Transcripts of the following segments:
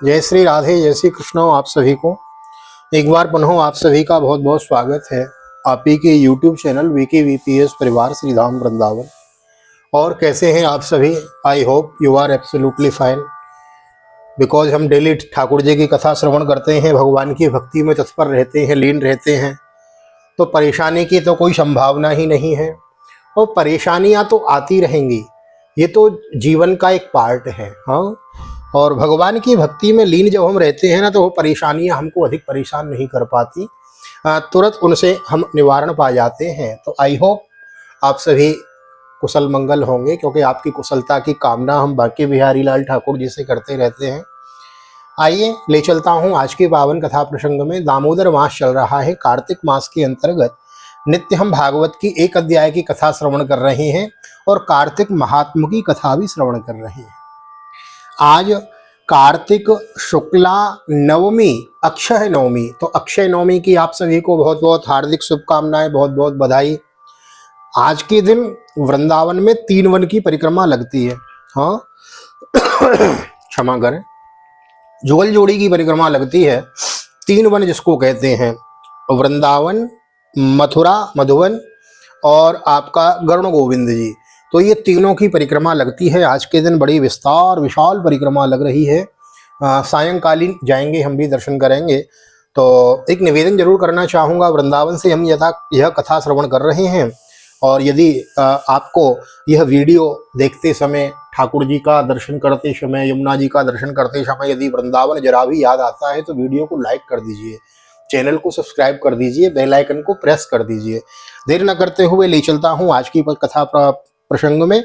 जय श्री राधे, जय श्री कृष्ण। आप सभी को एक बार पुनः आप सभी का बहुत बहुत स्वागत है आप ही के YouTube चैनल वीके वीपीएस परिवार श्री धाम वृंदावन। और कैसे हैं आप सभी? I hope you are absolutely fine, because हम डेली ठाकुर जी की कथा श्रवण करते हैं, भगवान की भक्ति में तत्पर रहते हैं, लीन रहते हैं, तो परेशानी की तो कोई संभावना ही नहीं है। और परेशानियां तो आती रहेंगी, ये तो जीवन का एक पार्ट है। हाँ, और भगवान की भक्ति में लीन जब हम रहते हैं ना, तो वो परेशानियां हमको अधिक परेशान नहीं कर पाती, तुरंत उनसे हम निवारण पा जाते हैं। तो आई होप आप सभी कुशल मंगल होंगे, क्योंकि आपकी कुशलता की कामना हम बांके बिहारी लाल ठाकुर जी से करते रहते हैं। आइए ले चलता हूँ आज के पावन कथा प्रसंग में। दामोदर मास चल रहा है, कार्तिक मास के अंतर्गत नित्य हम भागवत की एक अध्याय की कथा श्रवण कर रहे हैं और कार्तिक महात्म की कथा भी श्रवण कर रहे हैं। आज कार्तिक शुक्ला नवमी, अक्षय नवमी। तो अक्षय नवमी की आप सभी को बहुत बहुत हार्दिक शुभकामनाएं, बहुत बहुत बधाई। आज के दिन वृंदावन में 3 वन की परिक्रमा लगती है। हाँ क्षमा करें, जुगल जोड़ी की परिक्रमा लगती है। 3 वन जिसको कहते हैं, वृंदावन, मथुरा, मधुवन और आपका गरुण गोविंद जी। तो ये तीनों की परिक्रमा लगती है। आज के दिन बड़ी विशाल परिक्रमा लग रही है। सायंकालीन जाएंगे, हम भी दर्शन करेंगे। तो एक निवेदन जरूर करना चाहूँगा, वृंदावन से हम यह कथा श्रवण कर रहे हैं, और यदि आपको यह वीडियो देखते समय, ठाकुर जी का दर्शन करते समय, यमुना जी का दर्शन करते समय यदि वृंदावन जरा भी याद आता है, तो वीडियो को लाइक कर दीजिए, चैनल को सब्सक्राइब कर दीजिए, बेल आइकन को प्रेस कर दीजिए। देर न करते हुए ले चलता हूँ आज की कथा प्रसंग में।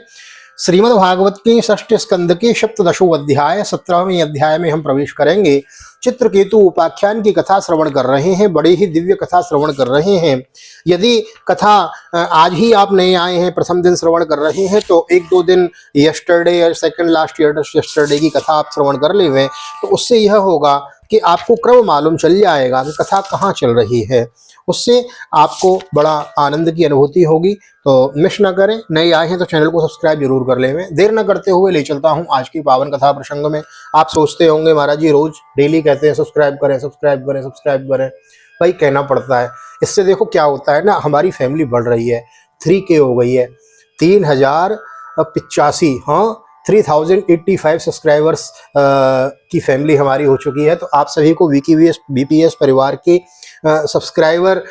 श्रीमद् भागवत के 6ठ स्कंद के 17वां अध्याय 17वें अध्याय में हम प्रवेश करेंगे। चित्रकेतु उपाख्यान की कथा श्रवण कर रहे हैं, बड़ी ही दिव्य कथा श्रवण कर रहे हैं। यदि कथा आज ही आप नए आए हैं, प्रथम दिन श्रवण कर रहे हैं, तो 1-2 दिन यस्टरडे या सेकंड लास्ट यस्टरडे की कथा आप श्रवण कर लें, तो उससे यह होगा कि आपको क्रम मालूम चल जाएगा कि कथा कहाँ चल रही है। उससे आपको बड़ा आनंद की अनुभूति होगी। तो मिस न करें, नए आए हैं तो चैनल को सब्सक्राइब जरूर कर लें। देर न करते हुए ले चलता हूं आज की पावन कथा प्रसंग में। आप सोचते होंगे महाराज जी रोज डेली कहते हैं सब्सक्राइब करें, सब्सक्राइब करें, सब्सक्राइब करें। भाई कहना पड़ता है, इससे देखो क्या होता है ना, हमारी फैमिली बढ़ रही है, 3K हो गई है, 3085, हाँ 3085 सब्सक्राइबर्स की फैमिली हमारी हो चुकी है। तो आप सभी को बीपीएस परिवार के सब्सक्राइबर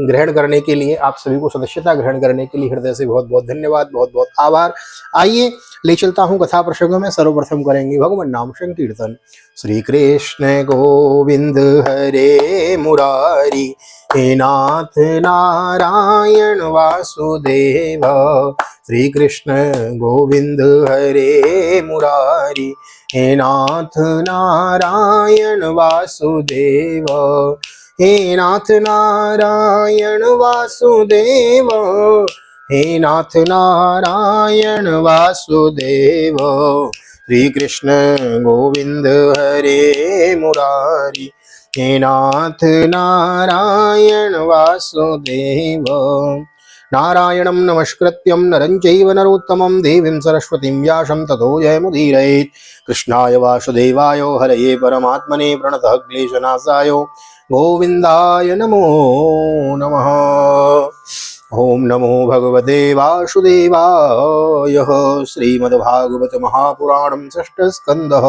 ग्रहण करने के लिए, आप सभी को सदस्यता ग्रहण करने के लिए हृदय से बहुत बहुत धन्यवाद, बहुत बहुत आभार। आइए ले चलता हूँ कथा प्रसंग में। सर्वप्रथम करेंगे भगवान नाम संकीर्तन। श्री कृष्ण गोविंद हरे मुरारी, हे नाथ नारायण वासुदेव। श्री कृष्ण गोविंद हरे मुरारी, हे नाथ नारायण वासुदेव। हे नाथ नारायण वासुदेव, हे नाथ नारायण वासुदेव। श्री कृष्ण गोविंद हरे मुरारी, हे नाथ नारायण वासुदेव। नारायणं नमस्कृत्यं नरं चैव नरोत्तमं देवीं सरस्वतीं व्यासं ततो जयमुदीरयेत्। कृष्णाय वासुदेवाय हरये परमात्मने प्रणतः क्लेशनाशाय गोविन्दाय नमो नमः। ओम नमो भगवते वासुदेवाय। श्रीमद्भागवत महापुराणं 6ठ स्कन्धः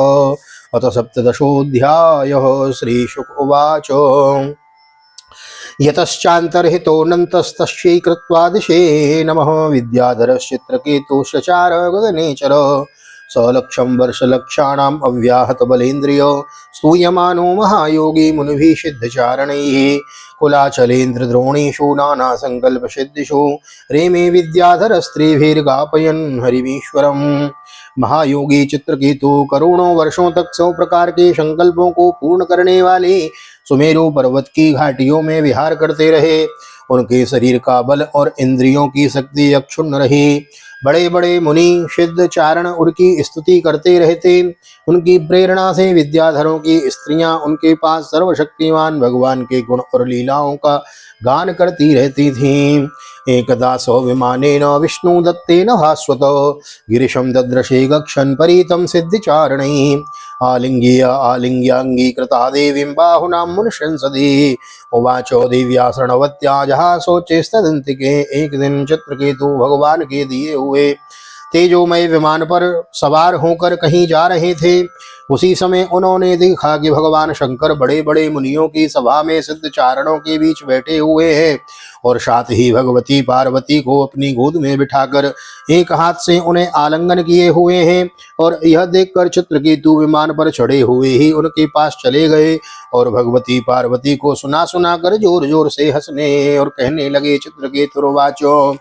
अथ 17ोऽध्यायः। श्रीशुक उवाच। यतश्चान्तर्हितोऽनन्तस्तस्यै कृत्वा दिशे नमः। विद्याधरश्चित्रकेतुश्चचार गगनेचर। सलक्षं वर्षलक्षाणाम् अव्याहतबलेन्द्रिय। स्तूयमानो महायोगी मुनिभिः सिद्धचारणैः। कुलाचलेन्द्रद्रोणीषु नानासङ्कल्पसिद्धिषु। रेमे विद्याधरस्त्रीभिर्गापयन् हरिमीश्वरम्। महायोगी चित्रकेतु करोड़ों वर्षों तक 100 प्रकार के संकल्पों को पूर्ण करने वाले सुमेरु पर्वत की घाटियों में विहार करते रहे। उनके शरीर का बल और इंद्रियों की शक्ति अक्षुण्ण रही। बड़े बड़े मुनि सिद्ध चारण उनकी स्तुति करते रहते। उनकी प्रेरणा से विद्याधरों की स्त्रियां उनके पास सर्वशक्तिमान भगवान के गुण और लीलाओं का गान करती रहती थीं। एकदा सौविमानेन विष्णु दत्तेन भास्वत गिरिशं दद्रशे गक्षन् परीतं सिद्धिचारणैः आलिंग्य आलिंग्याङ्गीकृता देवीं बाहुनां मुनिशंसदि उवाचो दिव्या शरणवत्या जहासोचेस्तदन्तिके। एक दिन चित्रकेतु भगवान के दिए हुए तेजोमय विमान पर सवार होकर कहीं जा रहे थे। उसी समय उन्होंने देखा कि भगवान शंकर बड़े बड़े मुनियों की सभा में सिद्ध चारणों के बीच बैठे हुए हैं और साथ ही भगवती पार्वती को अपनी गोद में बिठाकर एक हाथ से उन्हें आलिंगन किए हुए हैं। और यह देखकर चित्रकेतु विमान पर चढ़े हुए ही उनके पास चले गए और भगवती पार्वती को सुना सुना कर जोर जोर से हंसने और कहने लगे। चित्रकेतुर्वाचो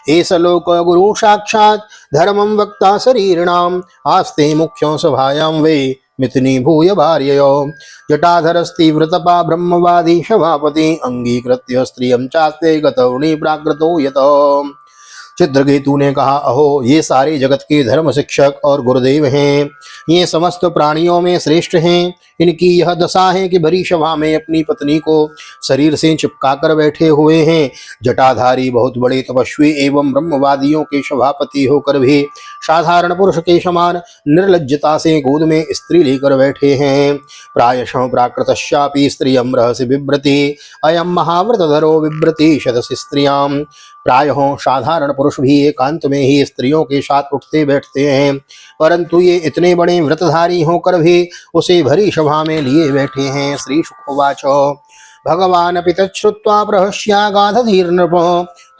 एष लोक गुरु साक्षात् धर्मं वक्ता शरीरिणाम् आस्ते मुख्यो सभायां वै मिथुनी भूय भार्ययो जटाधरस्तीव्रतपा ब्रह्मवादी सभापति अंगीकृत्य स्त्रियं चास्ते गतौनि प्राकृतो यतो। चित्रकेतु ने कहा, अहो ये सारे जगत के धर्म शिक्षक और गुरुदेव हैं। ये समस्त प्राणियों में श्रेष्ठ हैं। इनकी यह दशा है कि भरी सभा में अपनी पत्नी को शरीर से चिपका कर बैठे हुए हैं। जटाधारी बहुत बड़े तपस्वी एवं ब्रह्मवादियों के सभापति होकर भी साधारण पुरुष के समान निर्लज्जता से गोद में स्त्री लेकर बैठे हैं। प्रायशः प्राकृतस्यापि स्त्रियं रहसि बिभ्रति अयं महाव्रतधरो बिभ्रति शतसि स्त्रियां। प्रायः साधारण पुरुष भी एकांत में ही स्त्रियों के साथ उठते बैठते हैं, परंतु ये इतने बड़े व्रतधारी होकर भी उसे भरी सभा में लिए बैठे हैं। श्री शुकोवाच भगवान अपि तच्छ्रुत्वा प्रहस्यागाधधीर्नृप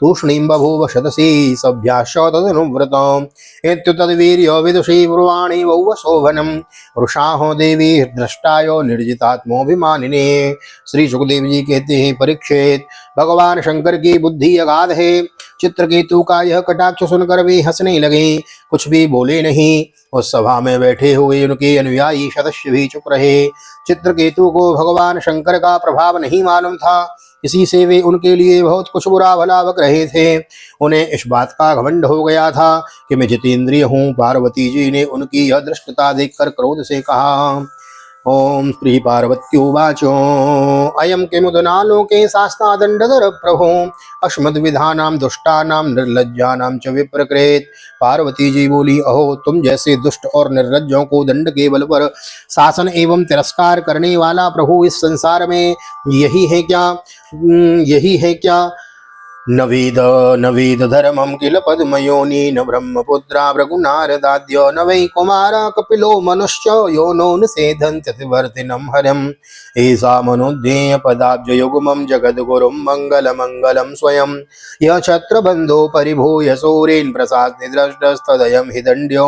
तूष्णीं बभूव शतसी सभ्याश्च तदनुव्रतम् इत्युतद्वीर्य विदुषी ब्रुवाणि वौ शोभनम् वृषाहो देवी द्रष्टायो निर्जितात्मोभिमानिने। श्री सुखदेव जी कहते हैं, परीक्षित, भगवान शंकर की बुद्धि अगाध है। चित्रकेतु का यह कटाक्ष सुनकर वे हंसने लगे, कुछ भी बोले नहीं। उस सभा में बैठे हुए उनके अनुयायी सदस्य भी चुप रहे। चित्रकेतु को भगवान शंकर का प्रभाव नहीं मालूम था, इसी से वे उनके लिए बहुत कुछ बुरा भला बक रहे थे। उन्हें इस बात का घमंड हो गया था कि मैं जितेंद्रिय हूँ। पार्वती जी ने उनकी यह दृष्टता देखकर क्रोध से कहा। ओम श्री पार्वत्युवाचो अयम किमुदना लोके शास्ता दंडधर प्रभो अस्मद्विधानां दुष्टानां निर्लज्जानां च विप्रकृत। पार्वती जी बोली, अहो तुम जैसे दुष्ट और निर्लज्जों को दंड के बल पर शासन एवं तिरस्कार करने वाला प्रभु इस संसार में यही है क्या? नवेद धर्मं किल पद्मयोनि न ब्रह्मपुत्रा भृगुनारदाद्य न वै कुमारा कपिलो मनुष्य यो नो निषेधन्त्यतिवर्तिनं हरम् एषा मनोज्ञेय पदाब्जयुग्मं जगद्गुरुं मंगलमंगलं स्वयं यः छत्रबन्धो परिभूय सूरेन् प्रसाद निद्रष्टस्तदयं हि दण्ड्यो।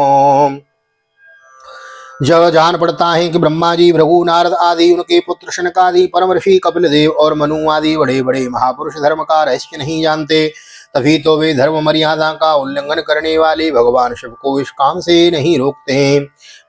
जब जान पड़ता है कि ब्रह्मा जी, भृगु, नारद आदि उनके पुत्र शनकादि, परम ऋषि कपिल देव और मनु आदि बड़े बड़े महापुरुष धर्म का रहस्य नहीं जानते, तभी तो वे धर्म मर्यादा का उल्लंघन करने वाले भगवान शिव को इस काम से नहीं रोकते हैं।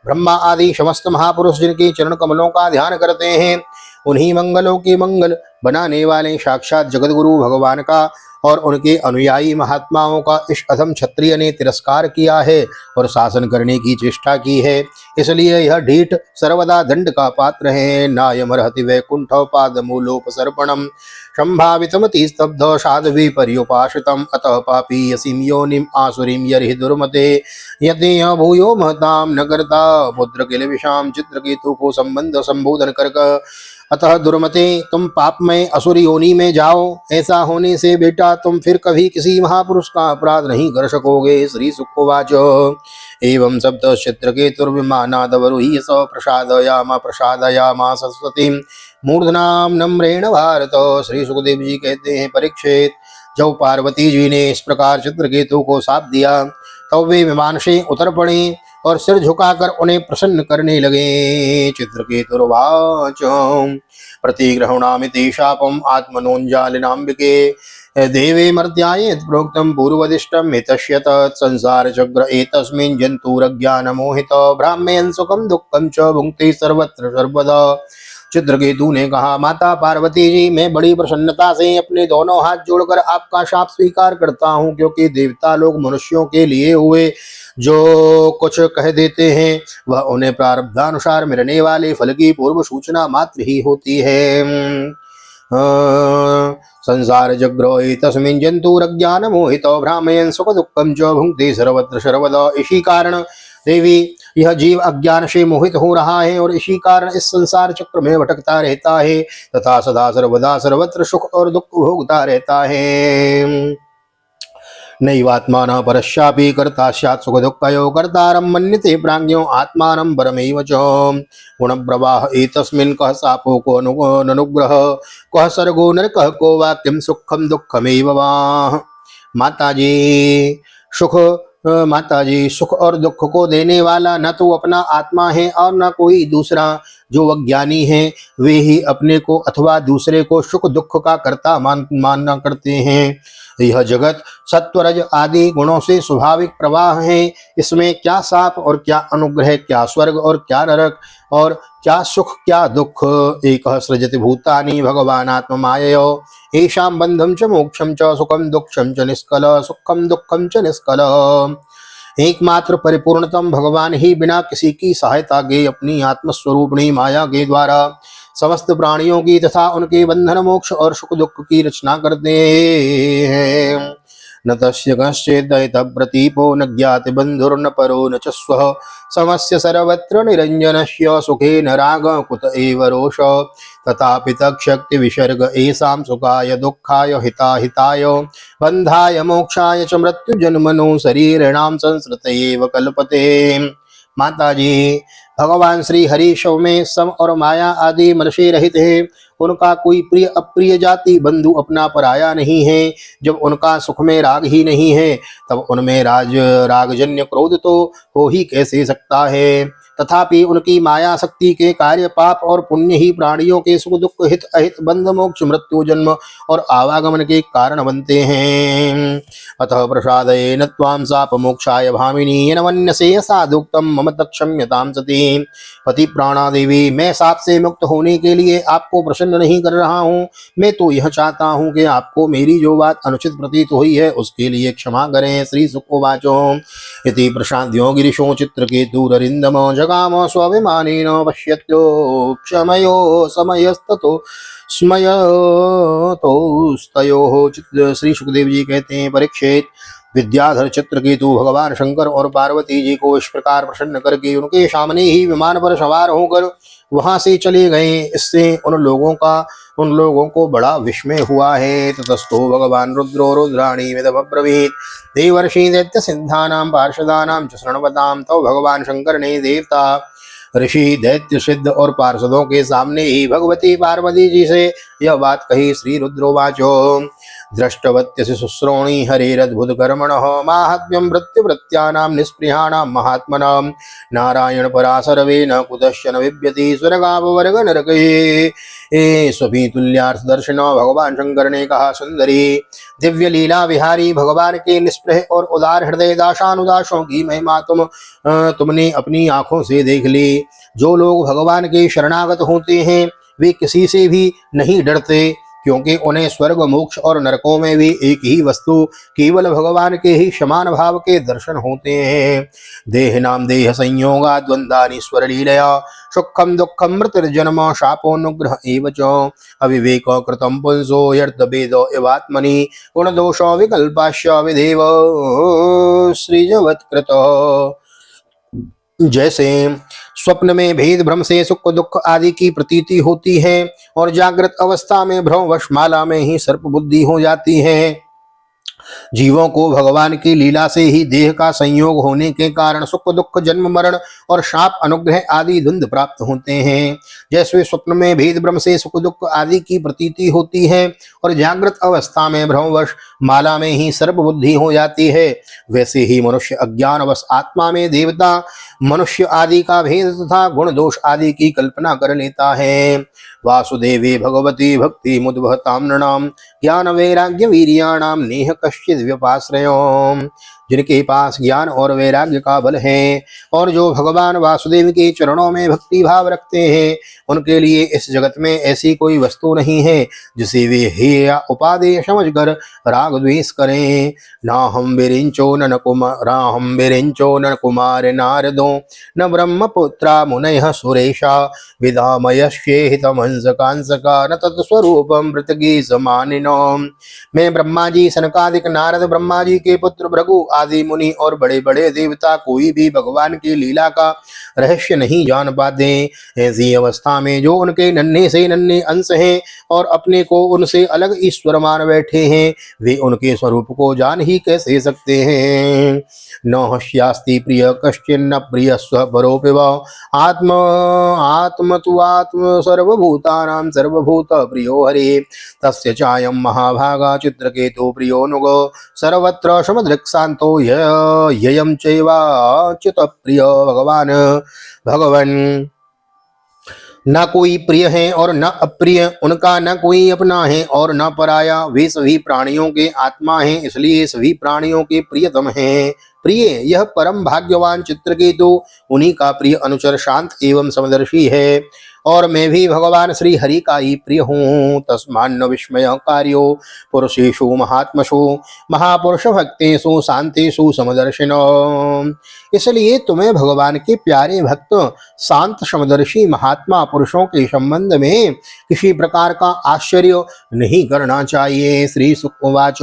ब्रह्मा आदि समस्त महापुरुष जिनके चरण कमलों का ध्यान करते हैं, उन्हीं मंगलों के मंगल बनाने वाले साक्षात जगतगुरु भगवान का और उनके अनुयायी महात्माओं का इस अधम क्षत्रिय ने तिरस्कार किया है और शासन करने की चेष्टा की है। इसलिए यह ढीठ सर्वदा दंड का पात्र है। नायमर्हति वैकुंठ पादमूलोपसर्पणम संभावितमति स्तब्ध साध्वी पर्युपासितम अतः पापी यसीम योनिम आसुरीम यर्हि दुर्मते यते भूयो महताम न करता पुत्र किल विषाम। चित्रकेतु को संबोधन कर अतः दुर्मते, तुम पापमय असुर योनि में जाओ। ऐसा होने से बेटा तुम फिर कभी किसी महापुरुष का अपराध नहीं कर सकोगे। श्री सुकोवाच एवं शब्द चित्रकेतुर्विमानादवरुह्य स प्रसादयामा सरस्वती मूर्धनाम नम्रेण भारत। श्री सुखदेव जी कहते हैं, परीक्षित, जब पार्वती जी ने इस प्रकार चित्रकेतु को शाप दिया तब वे विमान से उतर पड़े और सिर झुकाकर उन्हें प्रसन्न करने लगे। चित्रकेतुर्वाच प्रतिग्रहणामिति शापम आत्मनोञ्जालिनाम्बिके देवे मर्त्याय प्रोक्तम पूर्वदिष्टम हितस्य तत्संसार चक्र एतस्मिन् जन्तुरज्ञानमोहित ब्राह्मयन् सुखं दुःखं च भुङ्क्ते सर्वत्र सर्वदा। चित्रकेतु ने कहा, माता पार्वती जी, मैं बड़ी प्रसन्नता से अपने दोनों हाथ जोड़कर आपका शाप स्वीकार करता हूँ, क्योंकि देवता लोग मनुष्यों के लिए हुए जो कुछ कह देते हैं वह उन्हें प्रारब्धानुसार मिलने वाले फल की पूर्व सूचना मात्र ही होती है। संसार जग्रोहि तस्मिन् जंतुरज्ञान मोहितो भ्रामयन् सुख दुःखं च भुङ्क्ते सर्वत्र सर्वदा। इसी कारण देवी, यह जीव अज्ञान से मोहित हो रहा है और इसी कारण इस संसार चक्र में भटकता रहता है तथा सदा सर्वदा सर्वत्र सुख और दुख भोगता रहता है। नैवात्मानः परस्यापि कर्ता स्यात् सुख दुःखयोः कर्तारं मन्यते प्राज्ञो आत्मानं परमेव च। गुणप्रवाह एतस्मिन् कः शापो को ननुग्रह, कः सर्गो नरकः को वा किं सुखं दुःखमेव वा। माताजी, सुख और दुख को देने वाला न तो अपना आत्मा है और न कोई दूसरा। जो अज्ञानी है वे ही अपने को अथवा दूसरे को सुख दुख का कर्ता मानना करते हैं। यह जगत सत्वरज आदि गुणों से स्वाभाविक प्रवाह है। इसमें क्या शाप और क्या अनुग्रह, क्या स्वर्ग और क्या नरक, और क्या सुख क्या दुख। एक सृजति भूतानि भगवान आत्ममाययो येषां बंधं च मोक्षं च सुखं दुःखं च निष्कल सुखं दुःखं च निष्कल। एकमात्र परिपूर्णतम भगवान ही बिना किसी की सहायता के अपनी आत्मस्वरूपिणी माया के द्वारा समस्त प्राणियों की तथा उनके बंधन मोक्ष और सुख दुख की रचना करते हैं। न तस्य कश्चित् प्रतीपो न ज्ञाति बंधुर्न परो न च स्वः समस्य सर्वत्र निरंजनस्य सुखेन राग कुत एव रोष तथापि तच्छक्ति विसर्ग एषां सुखाय दुःखाय हिताय बंधाय मोक्षाय च मृत्यु जन्मनो शरीराणां संसृत एव कल्पते। माताजी, भगवान श्री हरि शव में सम और माया आदि मनसे रहित है। उनका कोई प्रिय अप्रिय जाति बंधु अपना पराया नहीं है। जब उनका सुख में राग ही नहीं है तब उनमें रागजन्य क्रोध तो हो ही कैसे सकता है। तथापि उनकी माया शक्ति के कार्य पाप और पुण्य ही प्राणियों के सुख दुख हित अहित बंध मोक्ष मृत्यु जन्म और आवागमन के कारण बनते हैं। अतः प्रसादेन त्वां शाप मोक्षाय भामिनी येन मन्यसे साधुक्तं मम तत्क्षम्यतां सती। पति प्राणा देवी, मैं शाप से मुक्त होने के लिए आपको प्रसन्न नहीं कर रहा हूँ। मैं तो यह चाहता हूँ कि आपको मेरी जो बात अनुचित प्रतीत हुई है उसके लिए क्षमा करें। श्री सुकोवाचो इति प्रशांत्यो गिरिशो चित्रकेतुररिन्दमो जगाम स्वाभिमानेन पश्यत्यो क्षमयो समयस्ततो स्मयतोस्तयोः। श्री सुखदेव जी कहते हैं, परीक्षित, विद्याधर चित्रकेतु भगवान शंकर और पार्वती जी को इस प्रकार प्रसन्न करके उनके सामने ही विमान पर सवार होकर वहां से चले गए। इससे उन लोगों को बड़ा विस्मय हुआ है। ततस्थो भगवान रुद्रो रुद्राणी विदमब्रवीत देवर्षि दैत्य सिद्धानां पार्षदानां च शृण्वतां। तो भगवान शंकर ने देवता ऋषि दैत्य सिद्ध और पार्षदों के सामने ही भगवती पार्वती जी से यह बात कही। श्री रुद्रोवाचो दृष्टवत्यसि शुश्रोणि हरेरद्भुत कर्मणः माहात्म्यं भृत्यभृत्यानां निःस्पृहाणां महात्मनां नारायण पराशरवेन कुतश्चन विद्यते स्वर्गापवर्ग नरके स्वभी तुल्यार्थ दर्शन। भगवान शंकर ने कहा, सुंदरी, दिव्य लीला विहारी भगवान के निष्प्रह और उदार हृदय दासानुदासों की महिमा तुमने अपनी आंखों से देख ली। जो लोग भगवान के शरणागत होते हैं वे किसी से भी नहीं डरते, क्योंकि उन्हें स्वर्ग मोक्ष और नरकों में भी एक ही वस्तु केवल भगवान के ही समान भाव के दर्शन होते हैं। देह नाम देह संयोगा द्वंद्वानीश्वर लीलया सुखम दुखम मृत्युर्जन्म शापोनुग्रह एव च अविवेक कृतम पुंसो यर्तभेदो इवात्मनि गुणदोषो विकल्पाश्च विधेव सृजवत्कृत। जैसे स्वप्न में भेद भ्रम से सुख दुख आदि की प्रतीति होती है और जागृत अवस्था में भ्रमवश माला में ही सर्प बुद्धि हो जाती है, जीवों को भगवान की लीला से ही देह का संयोग होने के कारण सुख दुख जन्म मरण और शाप अनुग्रह आदि द्वंद्व प्राप्त होते हैं। जैसे स्वप्न में भेद भ्रम से सुख दुख आदि की प्रतीति होती है और जागृत अवस्था में भ्रमवश माला में ही सर्प बुद्धि हो जाती है, वैसे ही मनुष्य अज्ञानवश आत्मा में देवता मनुष्य आदि का भेद तथा गुण दोष आदि की कल्पना कर लेता है। वासुदेवे भगवती भक्ति मुद्भवतां नृणां ज्ञान वैराग्य वीर्याणां नेह कश्चिद् व्यपाश्रयो। जिनके पास ज्ञान और वैराग्य का बल है और जो भगवान वासुदेव के चरणों में भक्ति भाव रखते हैं, उनके लिए इस जगत में ऐसी कोई वस्तु नहीं है जिसे वे हेय या उपादेय समझकर राग द्वेष करें। ना हम बिरिंचो न कुमार हम बिरिंचो न कुमार नारदो न ब्रह्मपुत्रा मुनयः सुरेशा विदामयश्चेहितमंस कांसका न तत्स्वरूपम पृथ्वी समानिनो। मैं ब्रह्मा जी, सनकादिक, नारद, ब्रह्मा जी के पुत्र भृगु आदि मुनि और बड़े बड़े देवता कोई भी भगवान की लीला का रहस्य नहीं जान पाते। ऐसी अवस्था में जो उनके नन्हे से नन्हे अंश हैं और अपने को उनसे अलग ईश्वर मान बैठे हैं, वे उनके स्वरूप को जान ही कैसे सकते हैं। न हस्यास्ति प्रिय कश्चिन्न प्रिय स्वपरोपिव आत्म आत्म तु आत्म सर्वभूतानां सर्वभूत प्रियो हरे तस्य चायं महाभागा चित्रकेतु प्रियो नुग सर्वत्र समदृक्शान्तो ययं चैवाच्युत प्रिय भगवान भगवन्। न कोई प्रिय है और न अप्रिय, उनका न कोई अपना है और न पराया। वे सभी प्राणियों के आत्मा हैं, इसलिए सभी प्राणियों के प्रियतम हैं। प्रिय यह परम भाग्यवान चित्रकेतु उन्हीं का प्रिय अनुचर शांत एवं समदर्शी है और मैं भी भगवान श्री हरि का ही प्रिय हूँ। तस्मान्न विस्मय कार्यो पुरुषेषु महात्मसु महापुरुष भक्तेषु शांतेषु समदर्शिनो। इसलिए तुम्हें भगवान के प्यारे भक्त शांत समदर्शी महात्मा पुरुषों के संबंध में किसी प्रकार का आश्चर्य नहीं करना चाहिए। श्री सुखवाच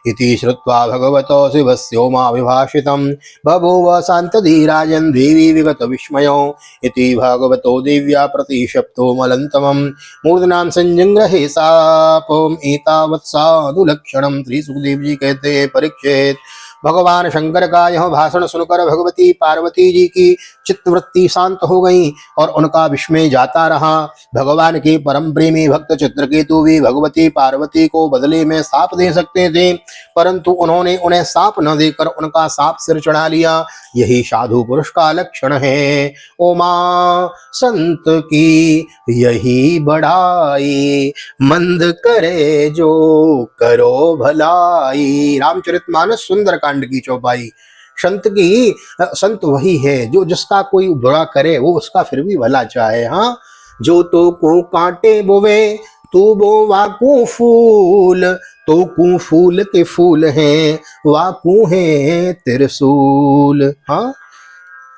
इति श्रुत्वा भगवतो शिवस्योमाविभाषितं बभूव शान्तधीराजन् देवी विगत विस्मयो इति भगवतो दिव्या प्रतिशप्तो मलन्तमं मूर्धनां संजंग्रहे सापम एतावत् साधुलक्षणं। श्री सुखदेव जी कहते हैं, परीक्षित, भगवान शंकर का यह भाषण सुनकर भगवती पार्वती जी की चित्तवृत्ति शांत हो गई और उनका विस्मय जाता रहा। भगवान के परम प्रेमी भक्त चित्रकेतु भी भगवती पार्वती को बदले में साप दे सकते थे, परंतु उन्होंने उन्हें साप न देकर उनका साप सिर चढ़ा लिया। यही साधु पुरुष का लक्षण है। ओमा संत की यही बढ़ाई, मंद करे जो करो भलाई। रामचरितमानस सुंदरकांड की चौपाई। संत वही है जो जिसका कोई बुरा करे वो उसका फिर भी भला चाहे। हाँ, जो तो को कांटे बोवे तू बो वाकू फूल, तो कू फूल के फूल हैं वाकू है त्रिशूल। हाँ,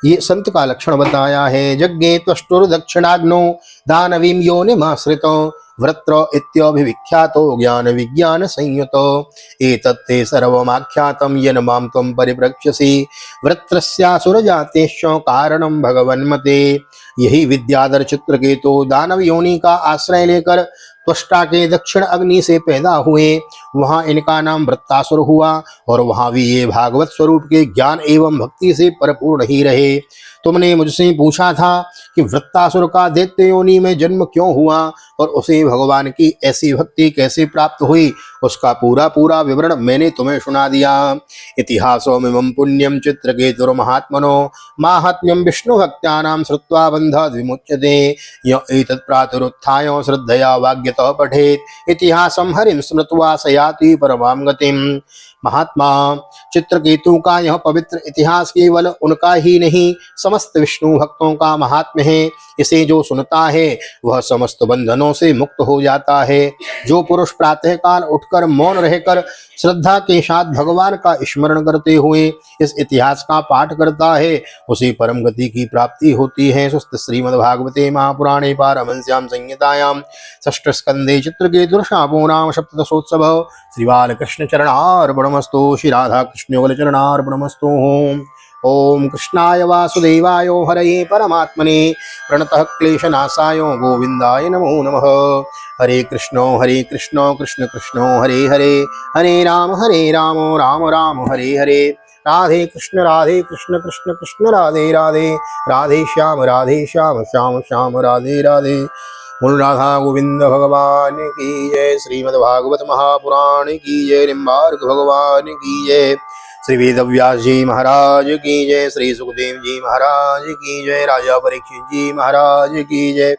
ये संत का लक्षण बताया है। यज्ञे त्वष्टुर दक्षिणाग्नो दानवीं योनिमाश्रितो वृत्र इत्याभिविख्यातो ज्ञान विज्ञान संयुतो एतत्ते सर्वमाख्यातं येन मां त्वं परिप्रक्ष्यसि वृत्रस्यासुर जातेश्च कारणं भगवन्मते। यही विद्याधर चित्रकेतु दानव योनि का आश्रय लेकर त्वष्टा के दक्षिण अग्नि से पैदा हुए। वहां इनका नाम वृत्तासुर हुआ और वहां भी ये भागवत स्वरूप के ज्ञान एवं भक्ति से परिपूर्ण ही रहे। तुमने मुझसे पूछा था कि वृत्तासुर का दैत्य योनि में जन्म क्यों हुआ और उसे भगवान की ऐसी भक्ति कैसे प्राप्त हुई, उसका पूरा पूरा विवरण मैंने तुम्हें सुना दिया। इतिहासोमिमं पुण्यम चित्रकेतुर्महात्मनो माहात्म्यं विष्णु भक्त्यानां श्रुत्वा बन्धाद् विमुच्यते य एतत् प्रातरुत्थाय श्रद्धया वाग्यतः पठेत् इतिहासं हरिं स्मृत्वा स याति परमां गतिम्। महात्मा चित्रकेतु का यह पवित्र इतिहास केवल उनका ही नहीं समस्त विष्णु भक्तों का महात्म्य है। इसे जो सुनता है वह समस्त बंधनों से मुक्त हो जाता है। जो पुरुष प्रातःकाल उठकर मौन रहकर श्रद्धा के साथ भगवान का स्मरण करते हुए इस इतिहास का पाठ करता है उसे परम गति की प्राप्ति होती है। सुस्त श्रीमद्भागवते महापुराणे पारमहंस्यां संहितायां षष्ठ स्कंदे चित्रकेतुर्शापो नाम सप्तदशोत्सव। श्री बालकृष्ण चरणार्पणमस्तु। श्री राधा कृष्ण युगल चरणार्पणमस्तु। ओम कृष्णाय वासुदेवाय हरये परमात्मने प्रणतः क्लेशनाशाय गोविंदाय नमो नमः। हरे कृष्ण कृष्ण कृष्ण हरे हरे, हरे राम राम राम हरे हरे। राधे कृष्ण कृष्ण कृष्ण राधे राधे, राधे श्याम श्याम श्याम राधे राधे। बोल राधा गोविंद भगवान की जय। श्रीमद्भागवत महापुराण की जय। निम्बार्क भगवान की जय। श्री वेदव्यास जी महाराज की जय। श्री सुखदेव जी महाराज की जय। राजा परीक्षित जी महाराज की जय।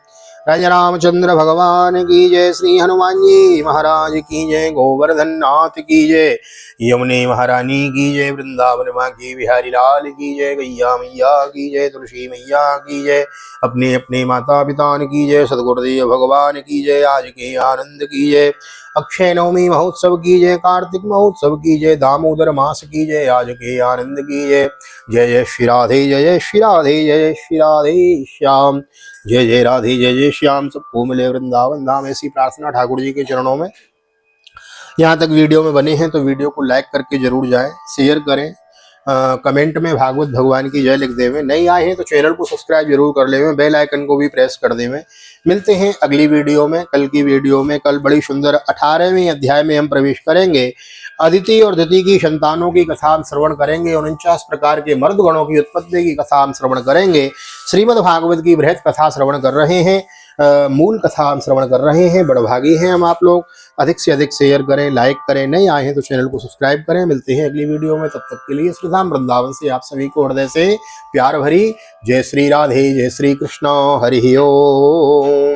राजा रामचंद्र भगवान की जय। श्री हनुमान जी महाराज की जय। गोवर्धन नाथ की जय। यमुने महारानी की जय। वृंदावन माँ की बिहारी लाल की जय। गैया मैया की जय। तुलसी मैया की जय। अपने अपने माता पिता की जय। सदगुरुदेव भगवान की जय। आज के आनंद की जय। अक्षय नवमी महोत्सव की जय। कार्तिक महोत्सव की जय। दामोदर मास की जय। आज के आनंद की जय। जय जय श्री राधे, जय जय श्री राधे, जय जय श्री राधे श्याम। जय जय राधे, जय जय श्याम। सबको मिले वृंदावन धाम, ऐसी प्रार्थना ठाकुर जी के चरणों में। यहाँ तक वीडियो में बने हैं तो वीडियो को लाइक करके जरूर जाएं, शेयर करें, कमेंट में भागवत भगवान की जय लिख देवें। नहीं आए हैं तो चैनल को सब्सक्राइब जरूर कर लेवें, बेल आइकन को भी प्रेस कर देवें। मिलते हैं अगली वीडियो में, कल की वीडियो में। कल बड़ी सुंदर 18वें अध्याय में हम प्रवेश करेंगे। अदिति और दिति की संतानों की कथा हम श्रवण करेंगे। 49 प्रकार के मर्द गणों की उत्पत्ति की कथा हम श्रवण करेंगे। श्रीमद् भागवत की बृहद कथा श्रवण कर रहे हैं, मूल कथा हम श्रवण कर रहे हैं। बड़भागी हैं हम आप लोग। अधिक से अधिक शेयर करें, लाइक करें। नहीं आए हैं तो चैनल को सब्सक्राइब करें। मिलते हैं अगली वीडियो में, तब तक के लिए श्री धाम वृंदावन से आप सभी को हृदय से प्यार भरी जय श्री राधे, जय श्री कृष्ण, हरि ओम।